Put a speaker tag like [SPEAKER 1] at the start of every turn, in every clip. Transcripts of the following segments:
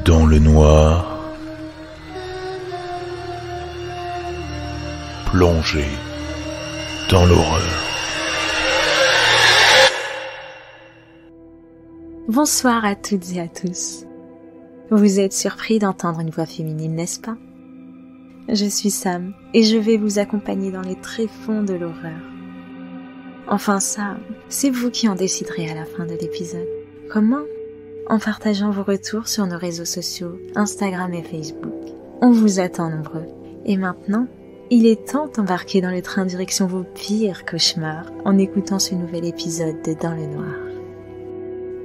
[SPEAKER 1] Dans le noir, plongé dans l'horreur.
[SPEAKER 2] Bonsoir à toutes et à tous. Vous êtes surpris d'entendre une voix féminine, n'est-ce pas? Je suis Sam et je vais vous accompagner dans les tréfonds de l'horreur. Enfin ça, c'est vous qui en déciderez à la fin de l'épisode. Comment? En partageant vos retours sur nos réseaux sociaux, Instagram et Facebook. On vous attend nombreux. Et maintenant, il est temps d'embarquer dans le train direction vos pires cauchemars en écoutant ce nouvel épisode de Dans le Noir.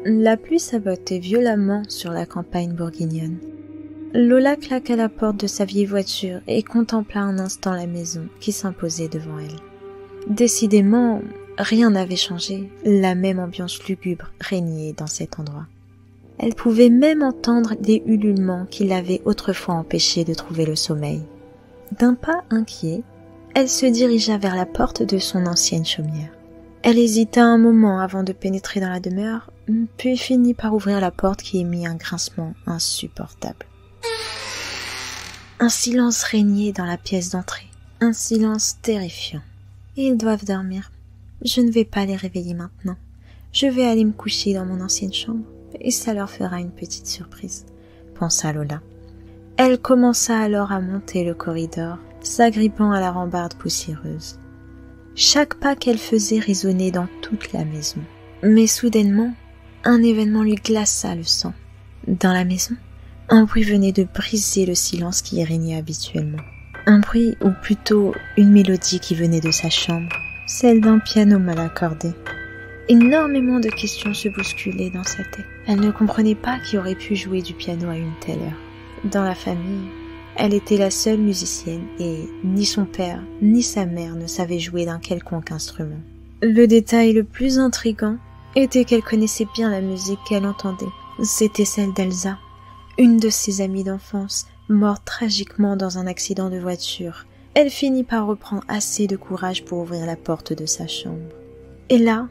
[SPEAKER 2] La pluie s'abattait violemment sur la campagne bourguignonne. Lola claqua la porte de sa vieille voiture et contempla un instant la maison qui s'imposait devant elle. Décidément, rien n'avait changé, la même ambiance lugubre régnait dans cet endroit. Elle pouvait même entendre des ululements qui l'avaient autrefois empêchée de trouver le sommeil. D'un pas inquiet, elle se dirigea vers la porte de son ancienne chaumière. Elle hésita un moment avant de pénétrer dans la demeure, puis finit par ouvrir la porte qui émit un grincement insupportable. Un silence régnait dans la pièce d'entrée, un silence terrifiant. Ils doivent dormir. Je ne vais pas les réveiller maintenant. Je vais aller me coucher dans mon ancienne chambre, et ça leur fera une petite surprise, pensa Lola. Elle commença alors à monter le corridor, s'agrippant à la rambarde poussiéreuse. Chaque pas qu'elle faisait résonnait dans toute la maison. Mais soudainement, un événement lui glaça le sang. Dans la maison, un bruit venait de briser le silence qui y régnait habituellement. Un bruit, ou plutôt une mélodie qui venait de sa chambre, celle d'un piano mal accordé. Énormément de questions se bousculaient dans sa tête. Elle ne comprenait pas qui aurait pu jouer du piano à une telle heure. Dans la famille, elle était la seule musicienne et ni son père ni sa mère ne savaient jouer d'un quelconque instrument. Le détail le plus intriguant était qu'elle connaissait bien la musique qu'elle entendait. C'était celle d'Elsa, une de ses amies d'enfance, morte tragiquement dans un accident de voiture. Elle finit par reprendre assez de courage pour ouvrir la porte de sa chambre. Et là,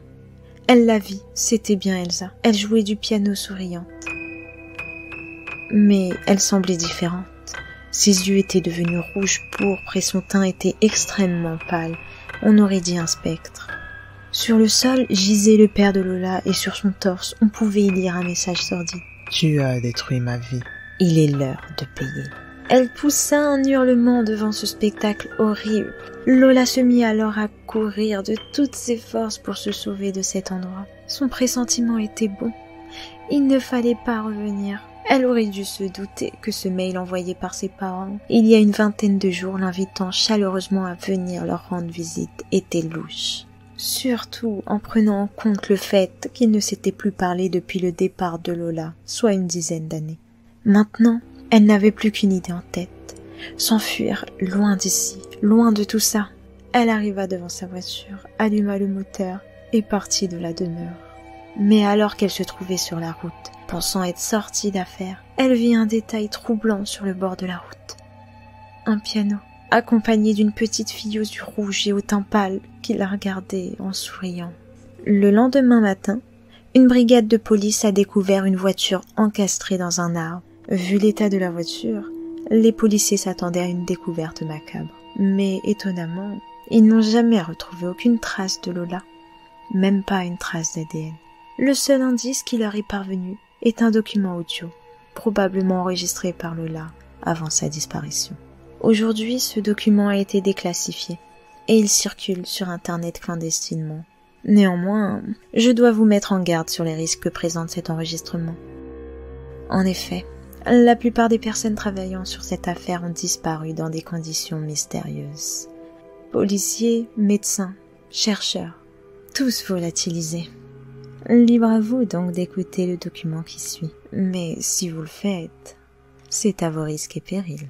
[SPEAKER 2] elle la vit, c'était bien Elsa. Elle jouait du piano souriante. Mais elle semblait différente. Ses yeux étaient devenus rouge pourpre et son teint était extrêmement pâle. On aurait dit un spectre. Sur le sol gisait le père de Lola et sur son torse, on pouvait y lire un message sordide.
[SPEAKER 3] « Tu as détruit ma vie.
[SPEAKER 2] Il est l'heure de payer. » Elle poussa un hurlement devant ce spectacle horrible. Lola se mit alors à courir de toutes ses forces pour se sauver de cet endroit. Son pressentiment était bon. Il ne fallait pas revenir. Elle aurait dû se douter que ce mail envoyé par ses parents, il y a une vingtaine de jours, l'invitant chaleureusement à venir leur rendre visite, était louche. Surtout en prenant en compte le fait qu'ils ne s'étaient plus parlé depuis le départ de Lola, soit une dizaine d'années. Maintenant, elle n'avait plus qu'une idée en tête, s'enfuir loin d'ici, loin de tout ça. Elle arriva devant sa voiture, alluma le moteur et partit de la demeure. Mais alors qu'elle se trouvait sur la route, pensant être sortie d'affaire, elle vit un détail troublant sur le bord de la route. Un piano, accompagné d'une petite fille aux yeux rouges et au teint pâle, qui la regardait en souriant. Le lendemain matin, une brigade de police a découvert une voiture encastrée dans un arbre. Vu l'état de la voiture, les policiers s'attendaient à une découverte macabre. Mais étonnamment, ils n'ont jamais retrouvé aucune trace de Lola, même pas une trace d'ADN. Le seul indice qui leur est parvenu est un document audio, probablement enregistré par Lola avant sa disparition. Aujourd'hui, ce document a été déclassifié et il circule sur Internet clandestinement. Néanmoins, je dois vous mettre en garde sur les risques que présente cet enregistrement. En effet, la plupart des personnes travaillant sur cette affaire ont disparu dans des conditions mystérieuses. Policiers, médecins, chercheurs, tous volatilisés. Libre à vous donc d'écouter le document qui suit. Mais si vous le faites, c'est à vos risques et périls.